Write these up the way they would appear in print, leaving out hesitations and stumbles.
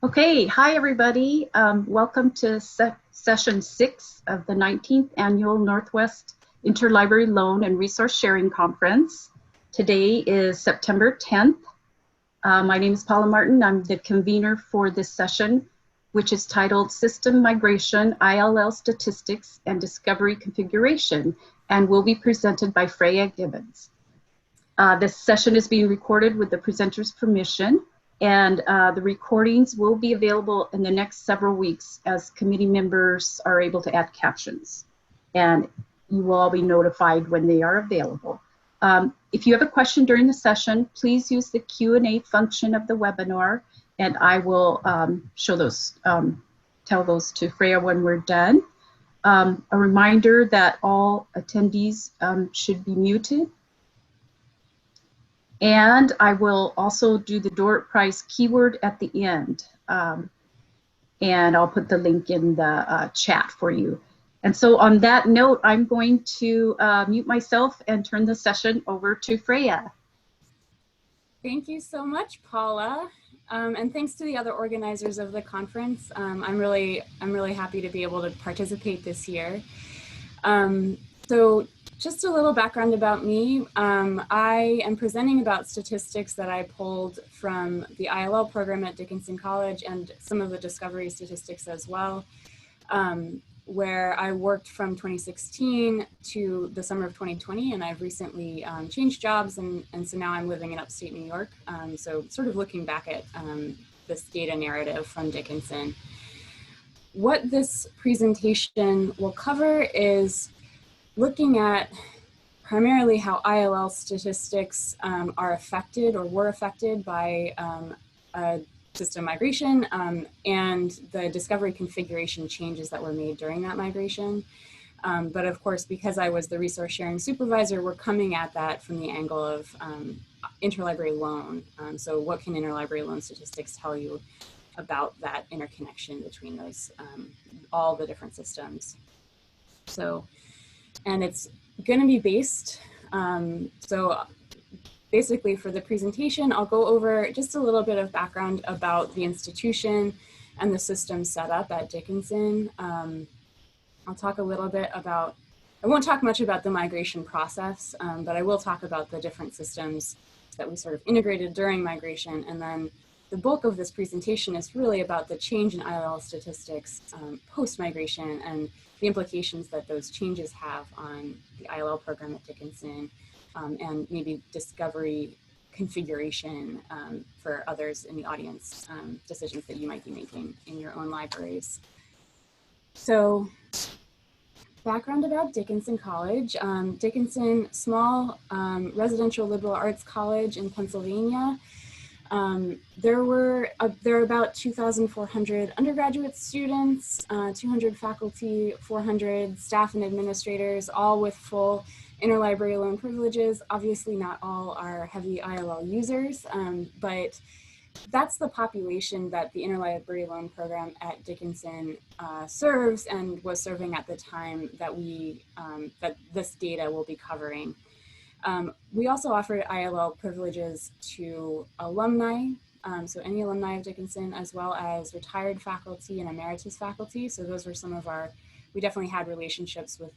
Okay, hi everybody. Welcome to session 6 of the 19th Annual Northwest Interlibrary Loan and Resource Sharing Conference. Today is September 10th. My name is Paula Martin. I'm the convener for this session, which is titled System Migration, ILL Statistics, and Discovery Configuration, and will be presented by Freya Gibbons. This session is being recorded with the presenter's permission, and the recordings will be available in the next several weeks as committee members are able to add captions. And you will all be notified when they are available. If you have a question during the session, please use the Q&A function of the webinar, and I will tell those to Freya when we're done. A reminder that all attendees should be muted. And I will also do the Dorrit Prize keyword at the end. And I'll put the link in the chat for you. And so on that note, I'm going to mute myself and turn the session over to Freya. Thank you so much, Paula. And thanks to the other organizers of the conference. I'm really happy to be able to participate this year. So just a little background about me. I am presenting about statistics that I pulled from the ILL program at Dickinson College and some of the discovery statistics as well, where I worked from 2016 to the summer of 2020, and I've recently changed jobs, and so now I'm living in upstate New York. So sort of looking back at this data narrative from Dickinson. What this presentation will cover is looking at primarily how ILL statistics are affected or were affected by system migration and the discovery configuration changes that were made during that migration. But of course, because I was the resource sharing supervisor, we're coming at that from the angle of interlibrary loan. So what can interlibrary loan statistics tell you about that interconnection between those, all the different systems? So, and it's going to be based, so basically for the presentation, I'll go over just a little bit of background about the institution and the system set up at Dickinson. I'll talk a little bit about, I won't talk much about the migration process, but I will talk about the different systems that we sort of integrated during migration. And then the bulk of this presentation is really about the change in ILL statistics post-migration and the implications that those changes have on the ILL program at Dickinson, and maybe discovery configuration for others in the audience, decisions that you might be making in your own libraries. So, background about Dickinson College. Dickinson, small residential liberal arts college in Pennsylvania. There are about 2,400 undergraduate students, 200 faculty, 400 staff and administrators, all with full interlibrary loan privileges. Obviously not all are heavy ILL users, but that's the population that the interlibrary loan program at Dickinson serves and was serving at the time that that this data will be covering. We also offered ILL privileges to alumni, so any alumni of Dickinson, as well as retired faculty and emeritus faculty. So those were some of our, we definitely had relationships with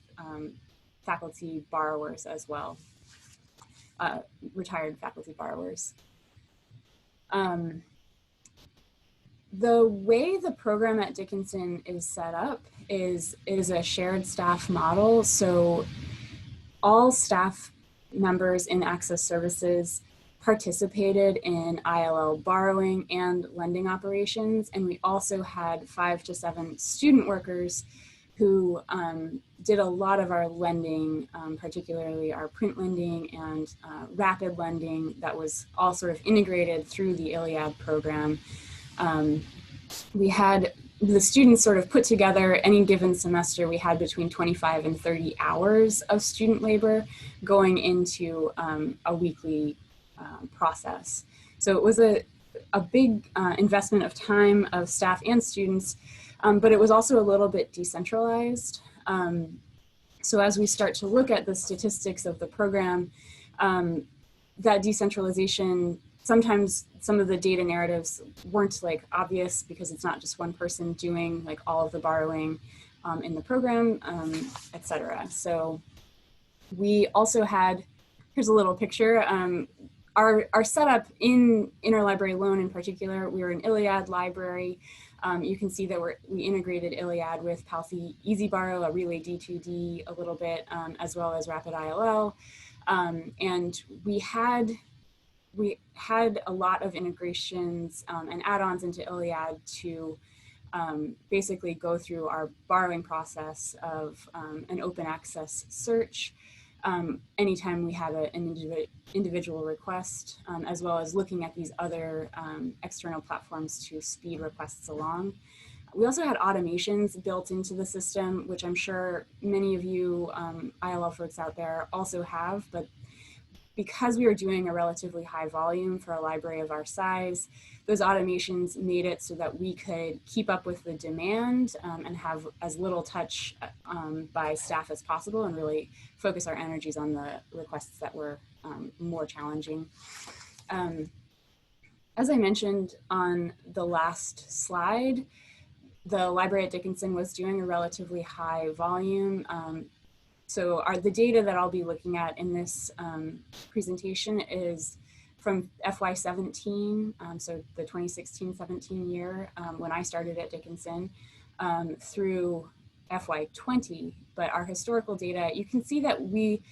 faculty borrowers as well, retired faculty borrowers. The way the program at Dickinson is set up is a shared staff model. So all staff members in Access Services participated in ILL borrowing and lending operations. And we also had 5 to 7 student workers who did a lot of our lending, particularly our print lending and rapid lending that was all sort of integrated through the ILLiad program. We had the students sort of put together any given semester, we had between 25 and 30 hours of student labor going into a weekly process. So it was a big investment of time of staff and students, but it was also a little bit decentralized. So as we start to look at the statistics of the program, that decentralization sometimes some of the data narratives weren't like obvious because it's not just one person doing like all of the borrowing in the program, etc. So we also had, here's a little picture. Our setup in Interlibrary Loan in particular, we were an Iliad library. You can see that we integrated Iliad with Palsy Easy Borrow, a Relay D2D a little bit, as well as Rapid ILL. And we had a lot of integrations and add-ons into Iliad to basically go through our borrowing process of an open access search anytime we had an individual request, as well as looking at these other external platforms to speed requests along. We also had automations built into the system, which I'm sure many of you ILL folks out there also have, but because we were doing a relatively high volume for a library of our size, those automations made it so that we could keep up with the demand and have as little touch by staff as possible and really focus our energies on the requests that were more challenging. As I mentioned on the last slide, the library at Dickinson was doing a relatively high volume. So the data that I'll be looking at in this presentation is from FY17, so the 2016-17 year when I started at Dickinson, through FY20. But our historical data, you can see that we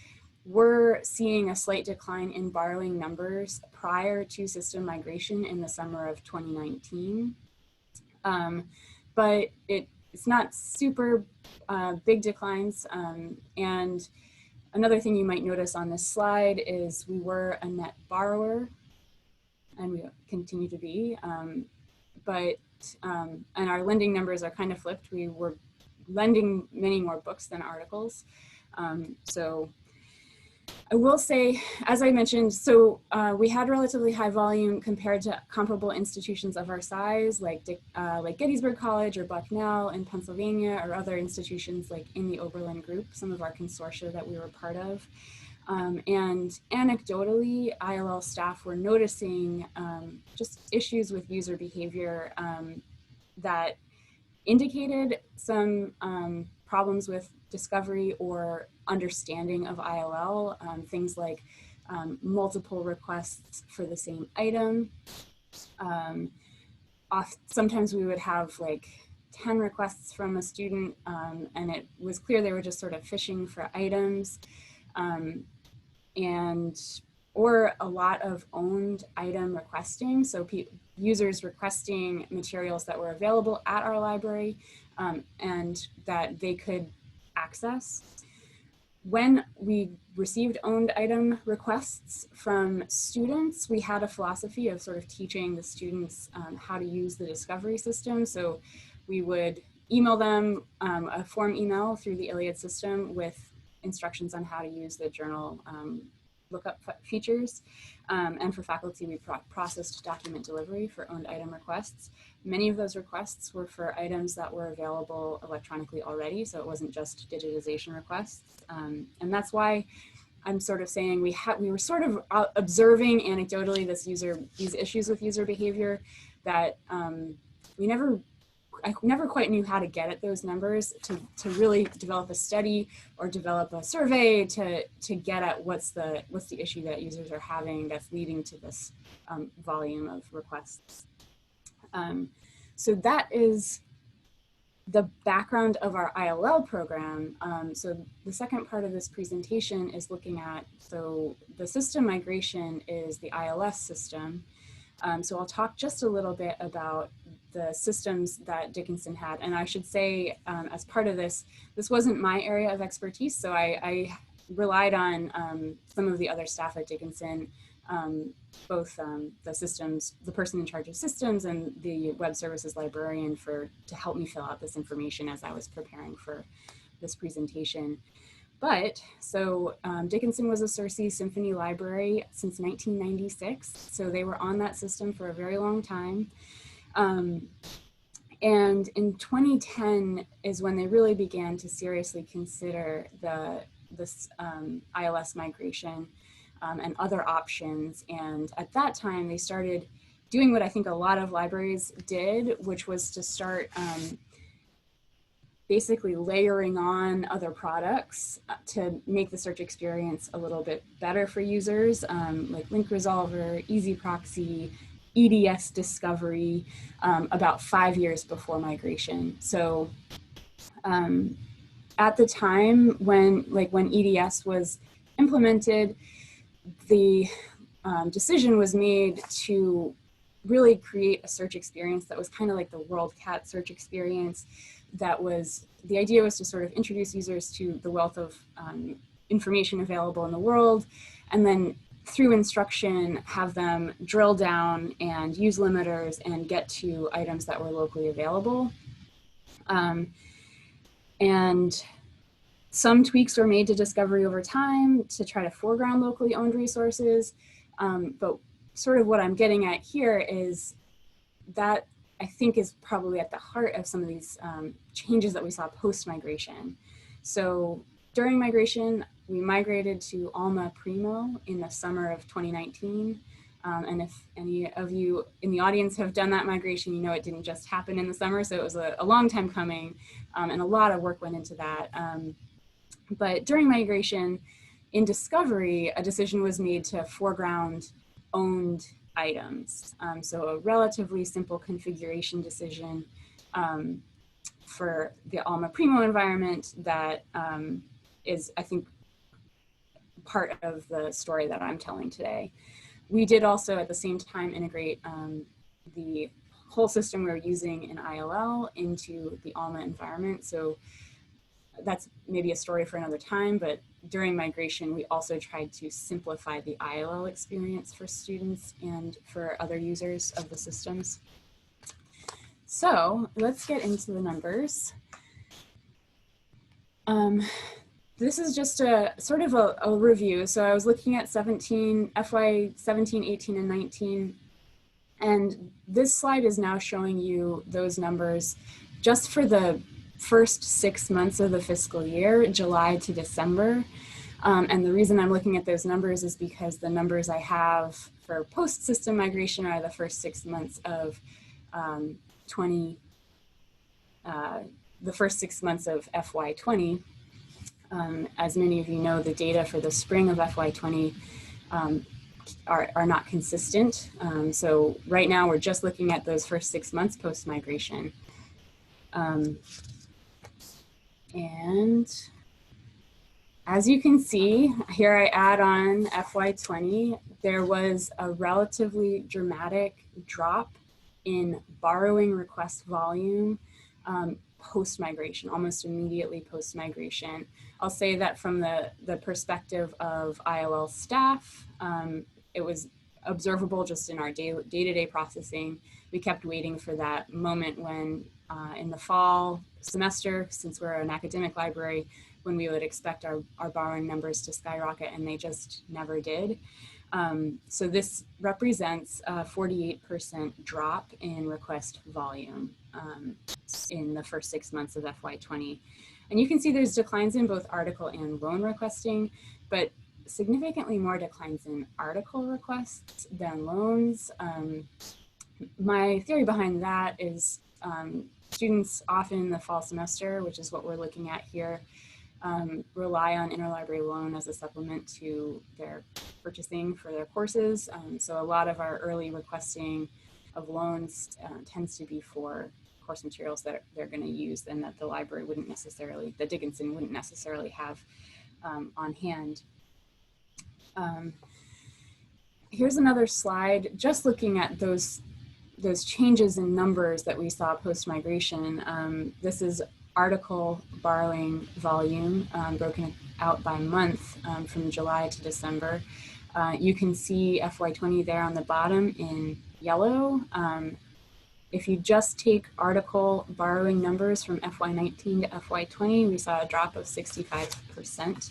were seeing a slight decline in borrowing numbers prior to system migration in the summer of 2019. But it's not super big declines. And another thing you might notice on this slide is we were a net borrower, and we continue to be. And our lending numbers are kind of flipped. We were lending many more books than articles. So I will say, as I mentioned, so we had relatively high volume compared to comparable institutions of our size, like Gettysburg College or Bucknell in Pennsylvania, or other institutions like in the Oberlin Group, some of our consortia that we were part of. And anecdotally, ILL staff were noticing just issues with user behavior that indicated some problems with discovery or understanding of ILL, things like multiple requests for the same item. Sometimes we would have like 10 requests from a student, and it was clear they were just sort of fishing for items, or a lot of owned item requesting. So users requesting materials that were available at our library and that they could access. When we received owned item requests from students, we had a philosophy of sort of teaching the students how to use the discovery system. So we would email them a form email through the Iliad system with instructions on how to use the journal lookup features. And for faculty, we processed document delivery for owned item requests. Many of those requests were for items that were available electronically already, so it wasn't just digitization requests. And that's why I'm sort of saying we were sort of observing anecdotally these issues with user behavior that I never quite knew how to get at those numbers to really develop a study or develop a survey to get at what's the issue that users are having that's leading to this volume of requests. So that is the background of our ILL program. So the second part of this presentation is looking at, so the system migration is the ILS system. So I'll talk just a little bit about the systems that Dickinson had. And I should say, as part of this wasn't my area of expertise, so I relied on some of the other staff at Dickinson, both the person in charge of systems and the web services librarian to help me fill out this information as I was preparing for this presentation. But, so Dickinson was a CiRCE Symphony library since 1996, so they were on that system for a very long time. And in 2010 is when they really began to seriously consider this ILS migration. and other options. And at that time, they started doing what I think a lot of libraries did, which was to start basically layering on other products to make the search experience a little bit better for users, like Link Resolver, Easy Proxy, EDS Discovery, about 5 years before migration. So at the time when EDS was implemented, the decision was made to really create a search experience that was kind of like the WorldCat search experience. That was, the idea was to sort of introduce users to the wealth of information available in the world, and then through instruction have them drill down and use limiters and get to items that were locally available. And some tweaks were made to discovery over time to try to foreground locally owned resources. But sort of what I'm getting at here is that I think is probably at the heart of some of these changes that we saw post-migration. So during migration, we migrated to Alma Primo in the summer of 2019. And if any of you in the audience have done that migration, you know it didn't just happen in the summer. So it was a long time coming, and a lot of work went into that. But during migration, in discovery, a decision was made to foreground owned items. So a relatively simple configuration decision for the Alma Primo environment that is, I think, part of the story that I'm telling today. We did also at the same time integrate the whole system we were using in ILL into the Alma environment. So that's maybe a story for another time, but during migration, we also tried to simplify the ILL experience for students and for other users of the systems. So let's get into the numbers. This is just a sort of a review. So I was looking at FY 17, 18, and 19. And this slide is now showing you those numbers just for the first 6 months of the fiscal year, July to December. And the reason I'm looking at those numbers is because the numbers I have for post-system migration are the first 6 months of the first 6 months of FY20. As many of you know, the data for the spring of FY20 are not consistent. So right now we're just looking at those first 6 months post-migration. And as you can see, here I add on FY20, there was a relatively dramatic drop in borrowing request volume post-migration, almost immediately post-migration. I'll say that from the perspective of ILL staff, it was observable just in our day-to-day processing. We kept waiting for that moment when in the fall semester, since we're an academic library, when we would expect our borrowing numbers to skyrocket, and they just never did. So this represents a 48% drop in request volume in the first 6 months of FY20. And you can see there's declines in both article and loan requesting, but significantly more declines in article requests than loans. My theory behind that is students often in the fall semester, which is what we're looking at here, rely on interlibrary loan as a supplement to their purchasing for their courses. So a lot of our early requesting of loans tends to be for course materials that they're going to use and that the library wouldn't necessarily, the Dickinson wouldn't necessarily have on hand. Here's another slide, just looking at those changes in numbers that we saw post-migration. This is article borrowing volume broken out by month from July to December. You can see FY20 there on the bottom in yellow. If you just take article borrowing numbers from FY19 to FY20, we saw a drop of 65%.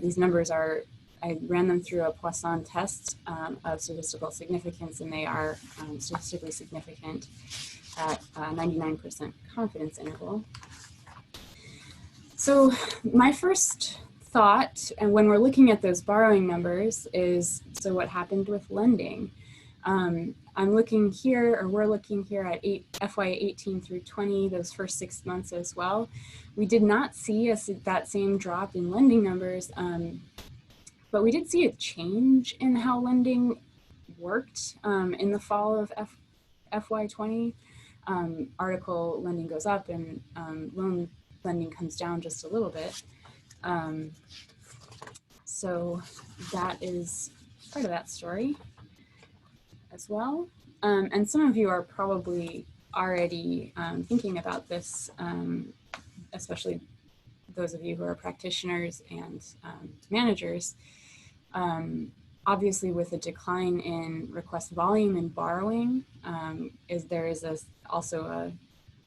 These numbers are, I ran them through a Poisson test of statistical significance, and they are statistically significant at 99% confidence interval. So my first thought, and when we're looking at those borrowing numbers, is so what happened with lending. I'm looking here, or we're looking here at FY 18 through 20, those first 6 months as well. We did not see that same drop in lending numbers, but we did see a change in how lending worked in the fall of FY 20. Article lending goes up and loan lending comes down just a little bit. So that is part of that story as well. And some of you are probably already thinking about this, especially those of you who are practitioners and managers. Obviously, with a decline in request volume and borrowing, there is also a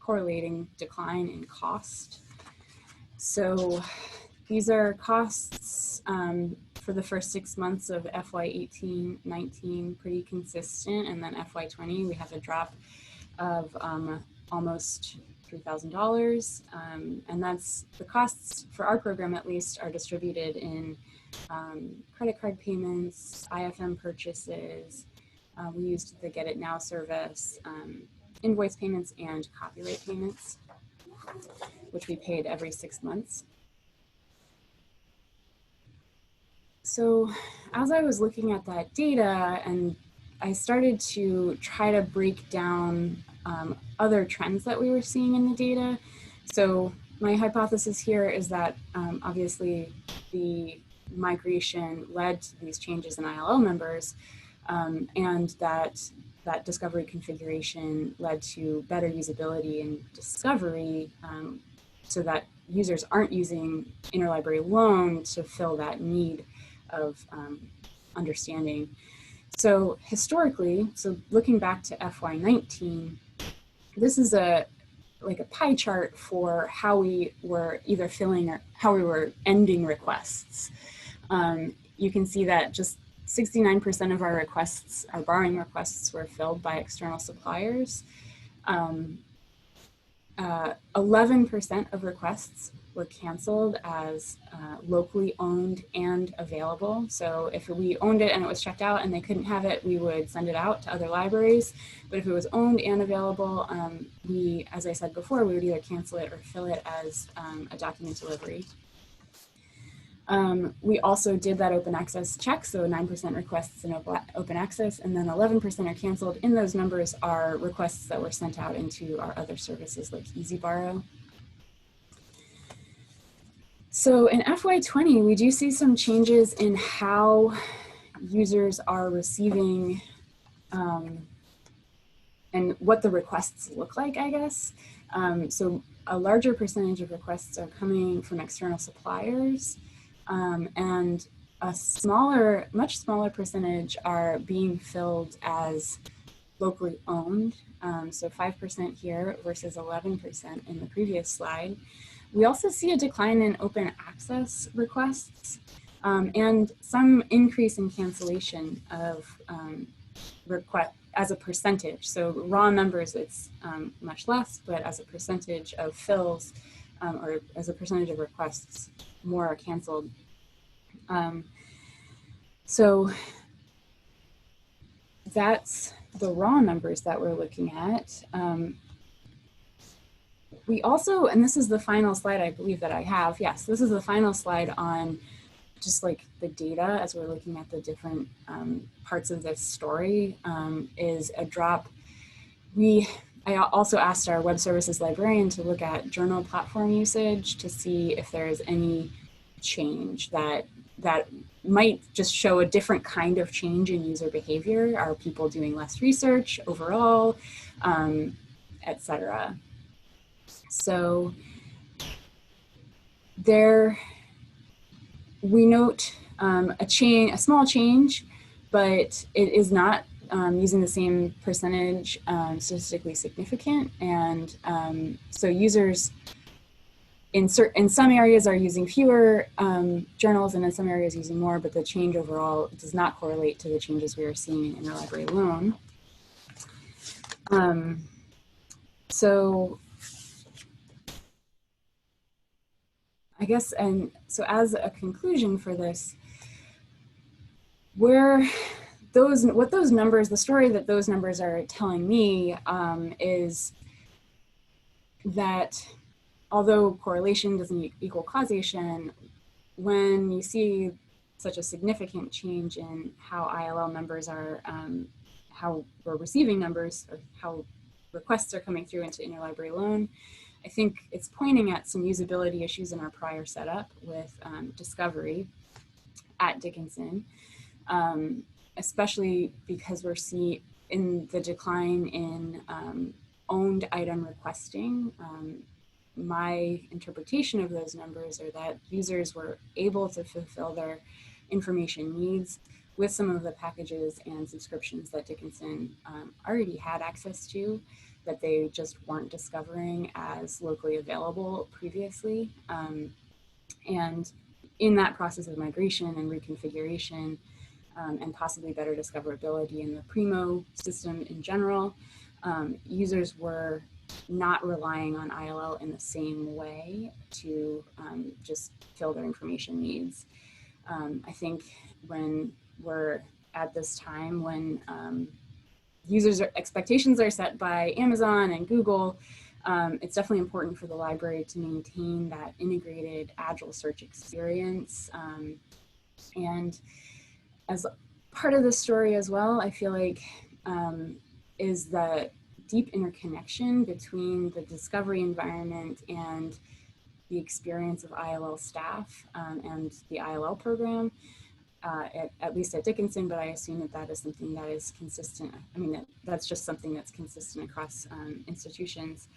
correlating decline in cost. So these are costs for the first 6 months of FY 18-19, pretty consistent, and then FY 20 we have a drop of almost $3,000, and that's the costs for our program at least are distributed in credit card payments, IFM purchases. We used the Get It Now service, invoice payments, and copyright payments, which we paid every 6 months. So as I was looking at that data, and I started to try to break down other trends that we were seeing in the data. So my hypothesis here is that obviously the migration led to these changes in ILL members, and that discovery configuration led to better usability and discovery, so that users aren't using interlibrary loan to fill that need of understanding. So historically, so looking back to FY19, this is like a pie chart for how we were either filling or how we were ending requests. You can see that just 69% of our requests, our borrowing requests, were filled by external suppliers. 11% of requests were canceled as locally owned and available. So if we owned it and it was checked out and they couldn't have it, we would send it out to other libraries. But if it was owned and available, we, as I said before, we would either cancel it or fill it as a document delivery. We also did that open access check, so 9% requests in open access, and then 11% are canceled. In those numbers are requests that were sent out into our other services like EasyBorrow. So in FY20, we do see some changes in how users are receiving and what the requests look like, I guess. So a larger percentage of requests are coming from external suppliers, and a much smaller percentage are being filled as locally owned. So 5% here versus 11% in the previous slide. We also see a decline in open access requests and some increase in cancellation of requests as a percentage. So raw numbers, it's much less, but as a percentage of fills or as a percentage of requests, more are canceled. So that's the raw numbers that we're looking at. We also, and this is the final slide I believe that I have, yes, this is the final slide on just like the data as we're looking at the different parts of this story, is a drop. I also asked our web services librarian to look at journal platform usage to see if there is any change that might just show a different kind of change in user behavior. Are people doing less research overall, et cetera? So we note a small change, but it is not using the same percentage statistically significant. And so users in some areas are using fewer journals and in some areas using more, but the change overall does not correlate to the changes we are seeing in interlibrary loan. So I guess, and so as a conclusion for this, what those numbers, the story that those numbers are telling me is that although correlation doesn't equal causation, when you see such a significant change in how ILL members are, how we're receiving numbers, or how requests are coming through into interlibrary loan, I think it's pointing at some usability issues in our prior setup with discovery at Dickinson, especially because we're seeing in the decline in owned item requesting. My interpretation of those numbers are that users were able to fulfill their information needs with some of the packages and subscriptions that Dickinson already had access to, that they just weren't discovering as locally available previously. And in that process of migration and reconfiguration, and possibly better discoverability in the Primo system in general, users were not relying on ILL in the same way to just fill their information needs. I think when we're at this time when users' expectations are set by Amazon and Google, it's definitely important for the library to maintain that integrated agile search experience. And as part of the story as well, I feel like is the deep interconnection between the discovery environment and the experience of ILL staff and the ILL program, at least at Dickinson, but I assume that that is something that is consistent. I mean, that's just something that's consistent across institutions.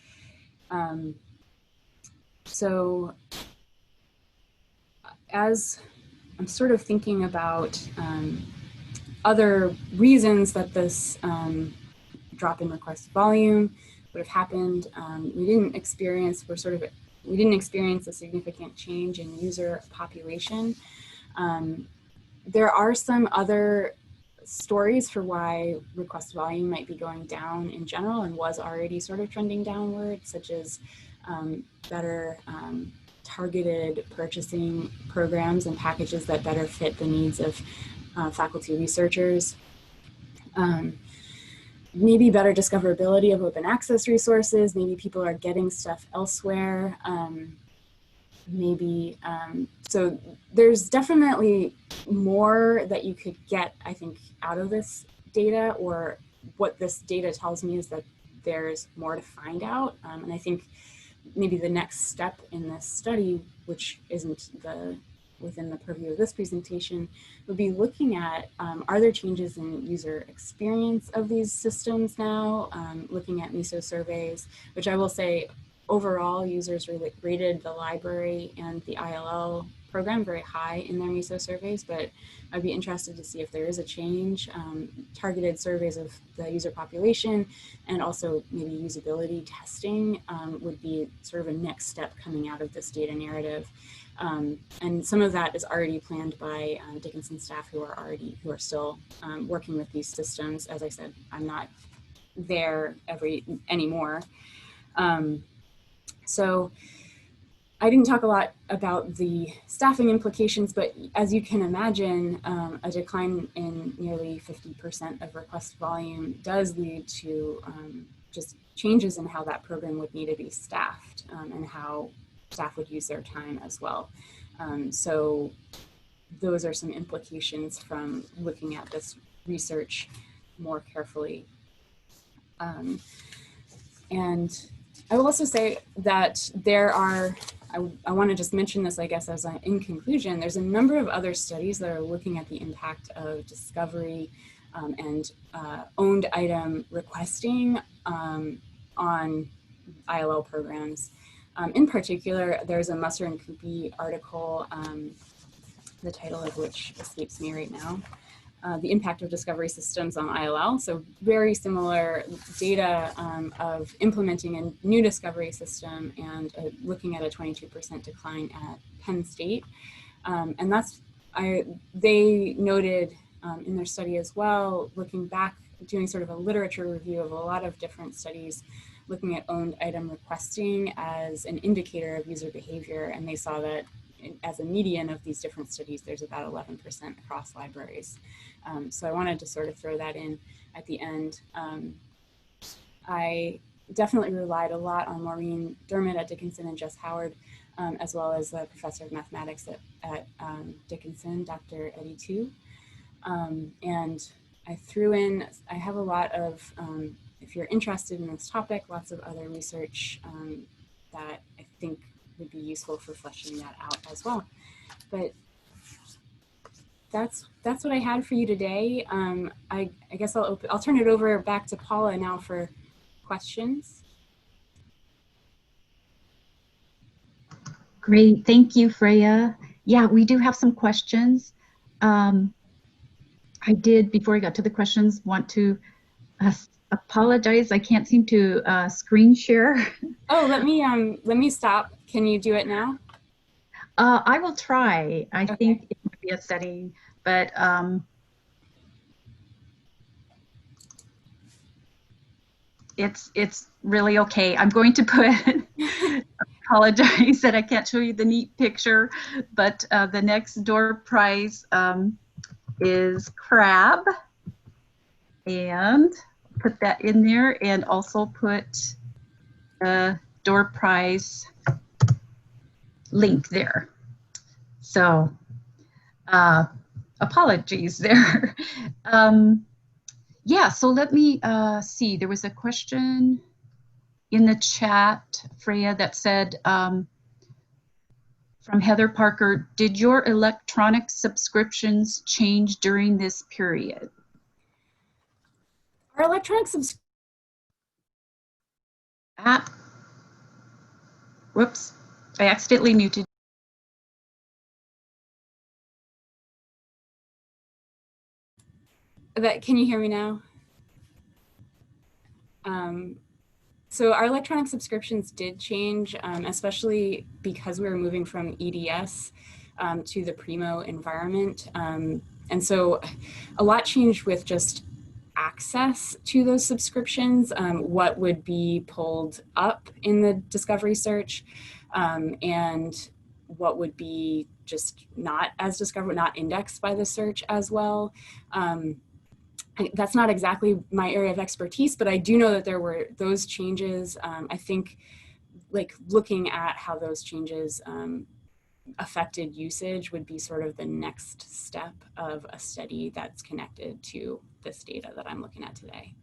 So as I'm sort of thinking about other reasons that this drop in request volume would have happened, we didn't experience a significant change in user population. There are some other stories for why request volume might be going down in general and was already sort of trending downward, such as better targeted purchasing programs and packages that better fit the needs of faculty researchers. Maybe better discoverability of open access resources. Maybe people are getting stuff elsewhere. So there's definitely more that you could get, I think, out of this data, or what this data tells me is that there's more to find out. And I think maybe the next step in this study, which isn't within the purview of this presentation, would be looking at, are there changes in user experience of these systems now? Looking at MISO surveys, which I will say, overall, users rated the library and the ILL program very high in their MISO surveys, but I'd be interested to see if there is a change. Targeted surveys of the user population and also maybe usability testing would be sort of a next step coming out of this data narrative. And some of that is already planned by Dickinson staff who are still working with these systems. As I said, I'm not there anymore. So I didn't talk a lot about the staffing implications, but as you can imagine, a decline in nearly 50% of request volume does lead to just changes in how that program would need to be staffed and how staff would use their time as well. So those are some implications from looking at this research more carefully. And I will also say that there are, I want to just mention this, I guess, as in conclusion, there's a number of other studies that are looking at the impact of discovery and owned item requesting on ILL programs. In particular, there's a Musser and Coopy article, the title of which escapes me right now, the impact of discovery systems on ILL. So very similar data of implementing a new discovery system and looking at a 22% decline at Penn State. And they noted in their study as well, looking back, doing sort of a literature review of a lot of different studies looking at owned item requesting as an indicator of user behavior, and they saw that as a median of these different studies, there's about 11% across libraries. So I wanted to sort of throw that in at the end. I definitely relied a lot on Maureen Dermott at Dickinson and Jess Howard, as well as the professor of mathematics at Dickinson, Dr. Eddie Tu. And I threw in, I have a lot of, if you're interested in this topic, lots of other research that I think would be useful for fleshing that out as well. But that's what I had for you today. I guess I'll turn it over back to Paula now for questions. Great, thank you, Freya. Yeah, we do have some questions. I did, before I got to the questions, want to apologize. I can't seem to screen share. Oh, let me stop. Can you do it now? I will try. I Okay. think it might be a setting, but it's really okay. I'm going to put, apologize that I can't show you the neat picture, but the next door prize is crab, and put that in there, and also put the door prize link there. So apologies there. Yeah, so let me see. There was a question in the chat, Freya, that said, from Heather Parker, did your electronic subscriptions change during this period? Our electronic subscriptions. Whoops, I accidentally muted. Can you hear me now? So our electronic subscriptions did change, especially because we were moving from EDS to the Primo environment. And so a lot changed with just access to those subscriptions, what would be pulled up in the discovery search, and what would be just not as discovered, not indexed by the search as well. That's not exactly my area of expertise, but I do know that there were those changes. I think like looking at how those changes affected usage would be sort of the next step of a study that's connected to this data that I'm looking at today,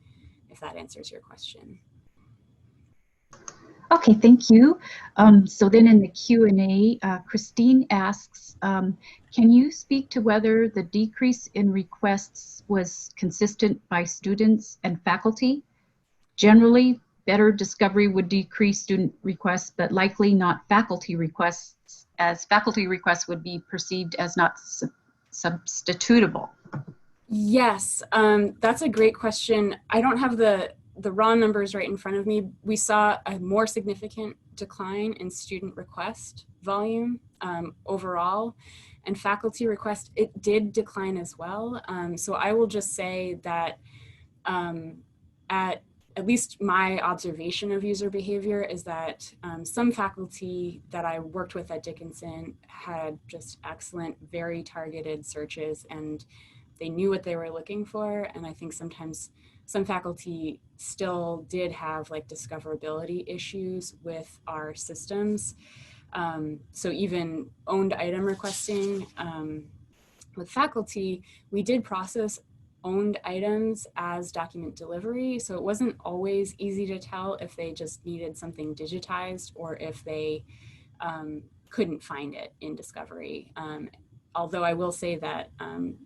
if that answers your question. Okay, thank you. So then in the Q&A, Christine asks, can you speak to whether the decrease in requests was consistent by students and faculty? Generally, better discovery would decrease student requests, but likely not faculty requests, as faculty requests would be perceived as not substitutable. Yes, that's a great question. I don't have the raw numbers right in front of me. We saw a more significant decline in student request volume overall, and faculty request, it did decline as well. So I will just say that at least my observation of user behavior is that some faculty that I worked with at Dickinson had just excellent, very targeted searches, and they knew what they were looking for. And I think sometimes some faculty still did have like discoverability issues with our systems. So even owned item requesting with faculty, we did process owned items as document delivery. So it wasn't always easy to tell if they just needed something digitized or if they couldn't find it in discovery. Although I will say that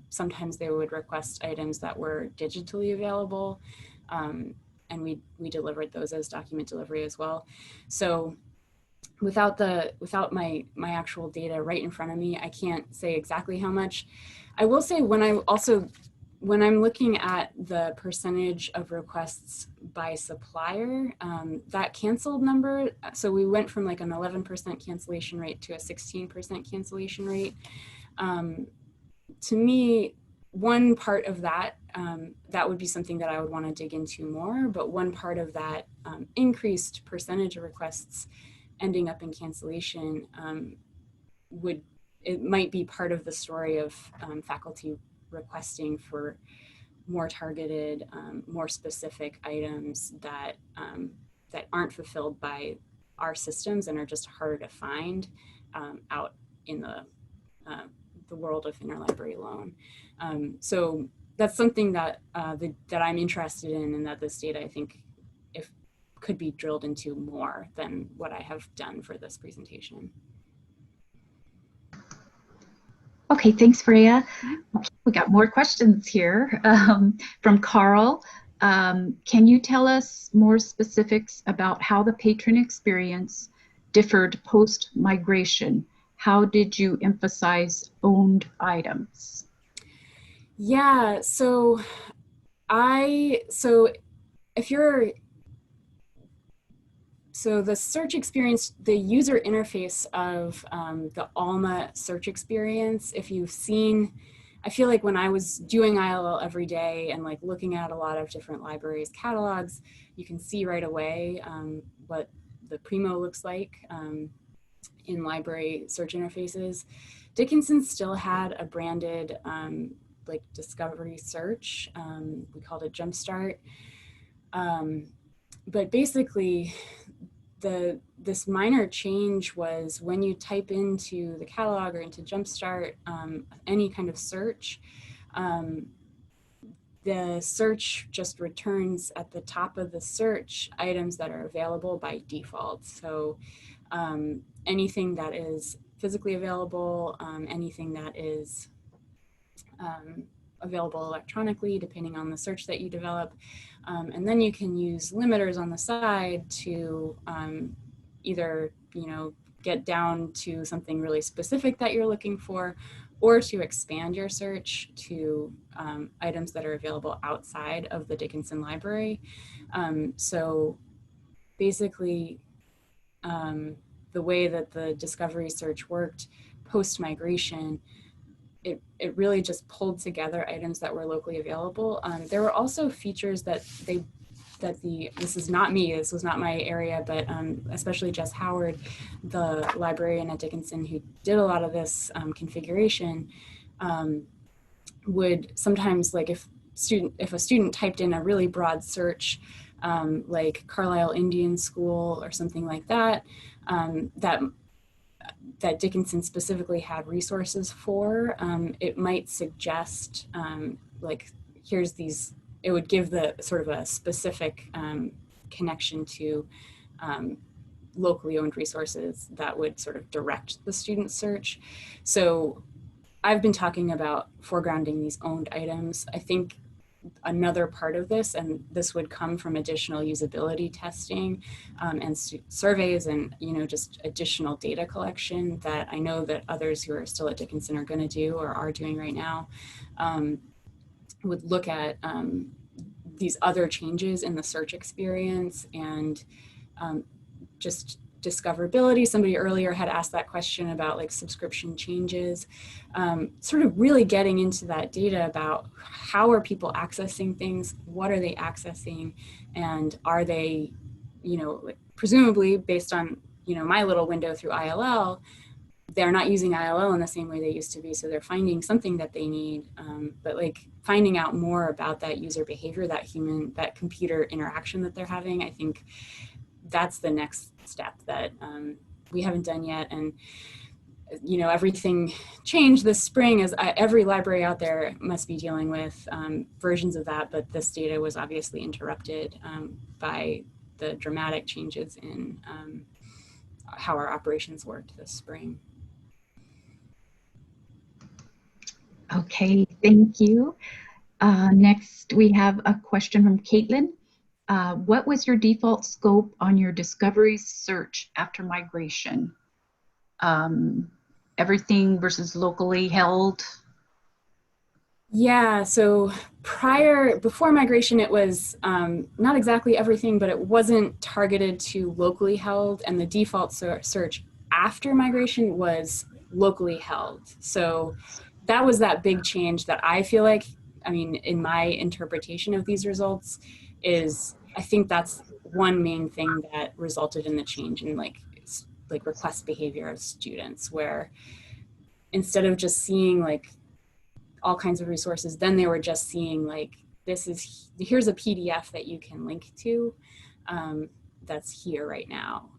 sometimes they would request items that were digitally available, and we delivered those as document delivery as well. So without my actual data right in front of me, I can't say exactly how much. I will say when I'm looking at the percentage of requests by supplier, that canceled number, so we went from like an 11% cancellation rate to a 16% cancellation rate. To me, one part of that that would be something that I would want to dig into more. But one part of that increased percentage of requests ending up in cancellation it might be part of the story of faculty requesting for more targeted, more specific items that that aren't fulfilled by our systems and are just harder to find out in the world of interlibrary loan. So that's something that that I'm interested in, and that this data, I think, could be drilled into more than what I have done for this presentation. Okay, thanks, Freya. Okay, we got more questions here from Carl. Can you tell us more specifics about how the patron experience differed post-migration? How did you emphasize owned items? Yeah, so the search experience, the user interface of the Alma search experience, if you've seen, I feel like when I was doing ILL every day and like looking at a lot of different libraries catalogs, you can see right away what the Primo looks like in library search interfaces. Dickinson still had a branded like discovery search. We called it Jumpstart. But basically, this minor change was when you type into the catalog or into Jumpstart any kind of search, the search just returns at the top of the search items that are available by default. So anything that is physically available, anything that is available electronically, depending on the search that you develop. And then you can use limiters on the side to either, get down to something really specific that you're looking for, or to expand your search to items that are available outside of the Dickinson library. So basically, the way that the discovery search worked post-migration, it really just pulled together items that were locally available. There were also features that this is not me, this was not my area, but especially Jess Howard, the librarian at Dickinson who did a lot of this configuration, would sometimes, like if a student typed in a really broad search, like Carlisle Indian School or something like that, that Dickinson specifically had resources for, it might suggest like, here's these, it would give the sort of a specific connection to locally owned resources that would sort of direct the student search. So I've been talking about foregrounding these owned items. I think another part of this, and this would come from additional usability testing and surveys and just additional data collection that I know that others who are still at Dickinson are going to do or are doing right now, would look at these other changes in the search experience and just discoverability. Somebody earlier had asked that question about like subscription changes, sort of really getting into that data about how are people accessing things, what are they accessing, and are they, like presumably based on, my little window through ILL, they're not using ILL in the same way they used to be. So they're finding something that they need, but like finding out more about that user behavior, that computer interaction that they're having, I think that's the next step that we haven't done yet. And everything changed this spring, as every library out there must be dealing with versions of that, but this data was obviously interrupted by the dramatic changes in how our operations worked this spring. Okay, thank you. Next, we have a question from Caitlin. What was your default scope on your discovery search after migration? Everything versus locally held? Yeah, so before migration, it was not exactly everything, but it wasn't targeted to locally held, and the default search after migration was locally held. So that was that big change that I feel like I mean, in my interpretation of these results is, I think that's one main thing that resulted in the change in like request behavior of students, where instead of just seeing like all kinds of resources, then they were just seeing like, here's a PDF that you can link to that's here right now.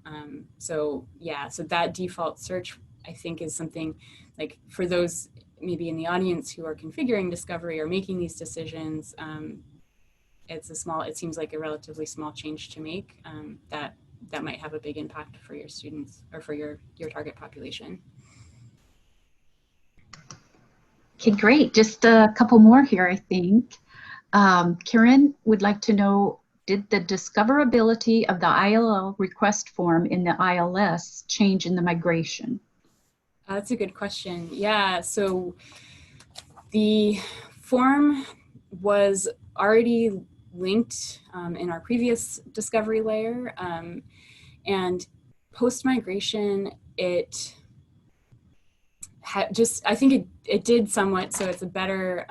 So yeah, so that default search, I think, is something like for those maybe in the audience who are configuring Discovery or making these decisions, it seems like a relatively small change to make that might have a big impact for your students or for your target population. Okay, great. Just a couple more here, I think. Karen would like to know, did the discoverability of the ILL request form in the ILS change in the migration? That's a good question. Yeah, so the form was already linked in our previous discovery layer, and post-migration, it I think it did somewhat, so it's a better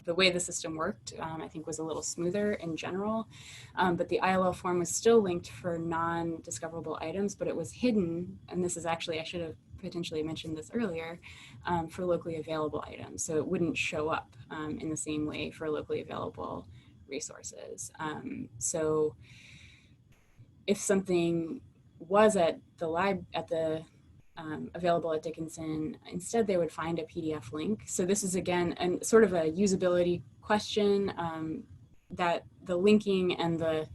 the way the system worked, I think, was a little smoother in general, but the ILL form was still linked for non-discoverable items, but it was hidden, and this is actually, I should have potentially mentioned this earlier, for locally available items, so it wouldn't show up in the same way for locally available resources. So if something was available at Dickinson, instead they would find a PDF link. So this is again sort of a usability question, that the linking and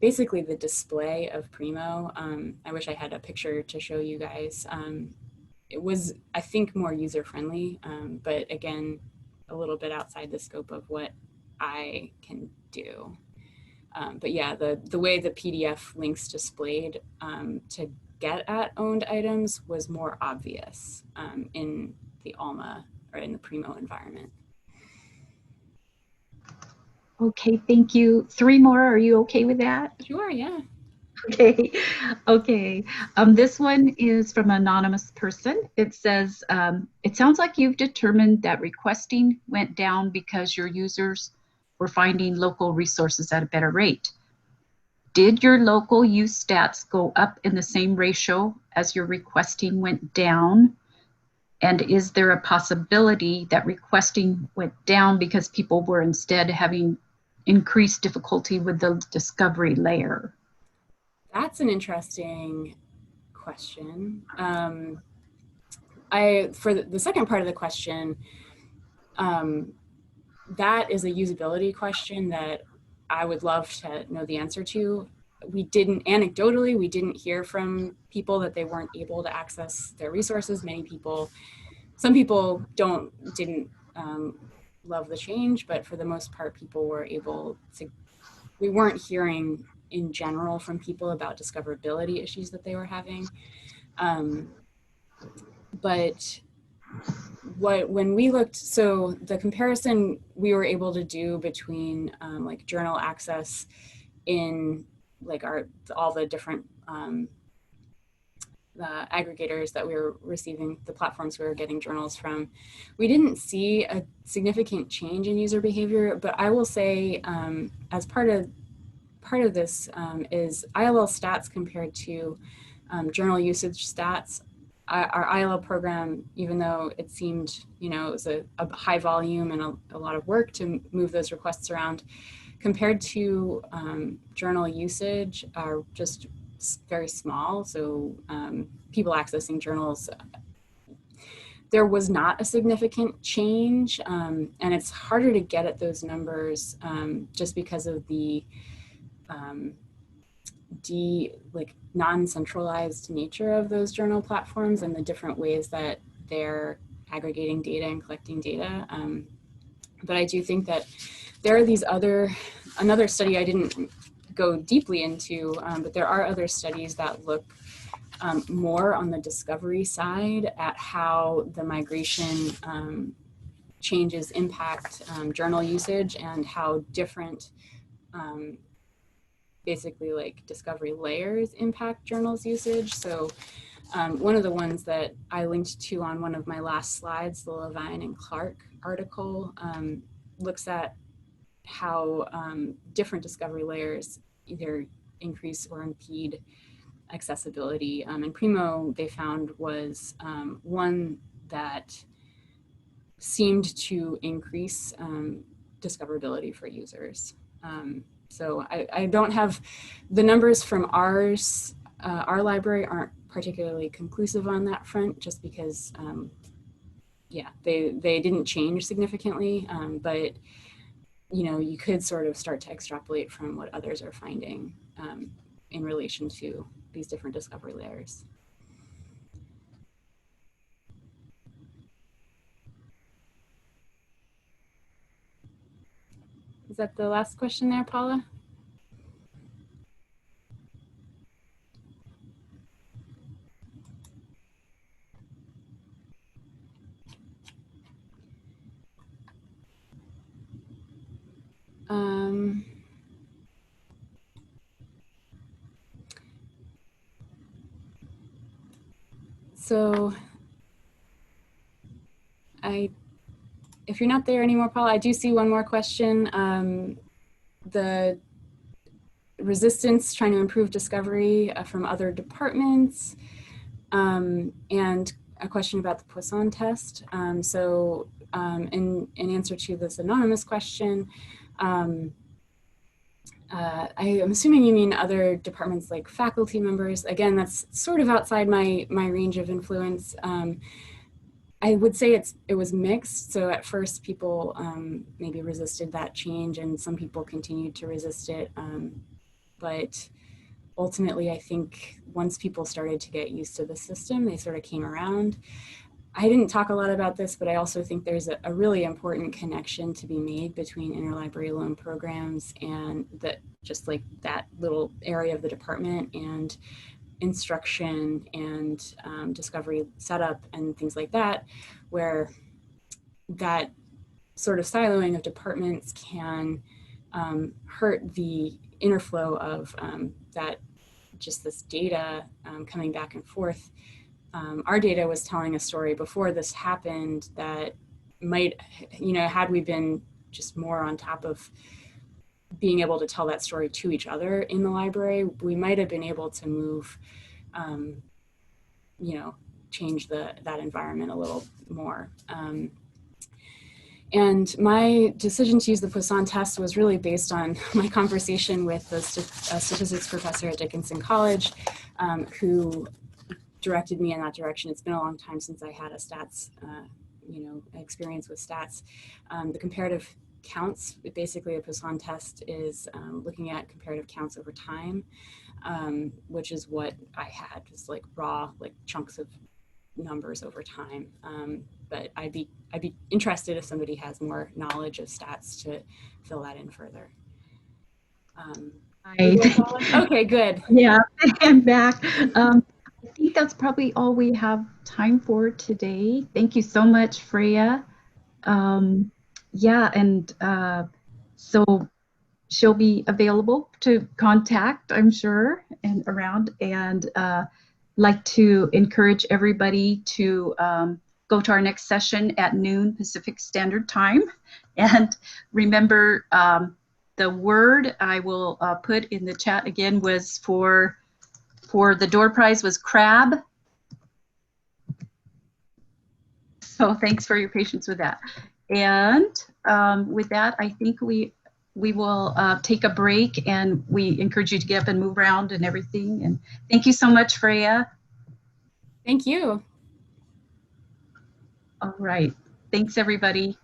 basically the display of Primo, I wish I had a picture to show you guys. It was, I think, more user-friendly, but again, a little bit outside the scope of what I can do. But yeah, the way the PDF links displayed to get at owned items was more obvious in the ALMA or in the Primo environment. Okay, thank you. 3 more, are you okay with that? Sure, yeah. Okay, okay. This one is from an anonymous person. It says, it sounds like you've determined that requesting went down because your users were finding local resources at a better rate. Did your local use stats go up in the same ratio as your requesting went down? And is there a possibility that requesting went down because people were instead having increased difficulty with the discovery layer? That's an interesting question. For the second part of the question, that is a usability question that I would love to know the answer to. Anecdotally, we didn't hear from people that they weren't able to access their resources. Some people didn't love the change, but for the most part, people were able to. We weren't hearing in general from people about discoverability issues that they were having. But when we looked, so the comparison we were able to do between like journal access in like all the different aggregators that we were receiving, the platforms we were getting journals from, we didn't see a significant change in user behavior. But I will say, as part of this is ILL stats compared to journal usage stats. Our ILL program, even though it seemed, it was a high volume and a lot of work to move those requests around, compared to journal usage, are just very small. So people accessing journals, there was not a significant change, and it's harder to get at those numbers just because of the non-centralized nature of those journal platforms and the different ways that they're aggregating data and collecting data. But I do think that there are another study I didn't go deeply into, but there are other studies that look more on the discovery side at how the migration changes impact journal usage and how different basically like discovery layers impact journals usage. So One of the ones that I linked to on one of my last slides, the Levine and Clark article, looks at how different discovery layers either increase or impede accessibility. And Primo, they found, was one that seemed to increase discoverability for users. So I don't have the numbers from ours. Our library aren't particularly conclusive on that front, just because, yeah, they didn't change significantly, but you know, you could sort of start to extrapolate from what others are finding in relation to these different discovery layers. Is that the last question there, Paula? So if you're not there anymore, Paula, I do see one more question. The resistance trying to improve discovery from other departments, and a question about the Poisson test. So in answer to this anonymous question, I am assuming you mean other departments like faculty members. Again, that's sort of outside my range of influence. I would say it was mixed. So at first people maybe resisted that change, and some people continued to resist it. But ultimately, I think once people started to get used to the system, they sort of came around. I didn't talk a lot about this, but I also think there's a really important connection to be made between interlibrary loan programs and just like that little area of the department and instruction and discovery setup and things like that, where that sort of siloing of departments can hurt the interflow of that, just this data coming back and forth. Our data was telling a story before this happened that might, you know, had we been just more on top of being able to tell that story to each other in the library, we might have been able to move, you know, change that environment a little more. And my decision to use the Poisson test was really based on my conversation with the statistics professor at Dickinson College, who directed me in that direction. It's been a long time since I had a stats, you know, experience with stats. The comparative counts, basically a Poisson test is looking at comparative counts over time, which is what I had, just like raw, like chunks of numbers over time. But I'd be interested if somebody has more knowledge of stats to fill that in further. Okay, good. Yeah, I'm back. I think that's probably all we have time for today. Thank you so much, Freya. Yeah, and so she'll be available to contact, I'm sure, and around, and like to encourage everybody to go to our next session at noon Pacific Standard Time. And remember, the word I will put in the chat again was for the door prize was crab. So thanks for your patience with that. And with that, I think we will take a break, and we encourage you to get up and move around and everything. And thank you so much, Freya. Thank you. All right. Thanks, everybody.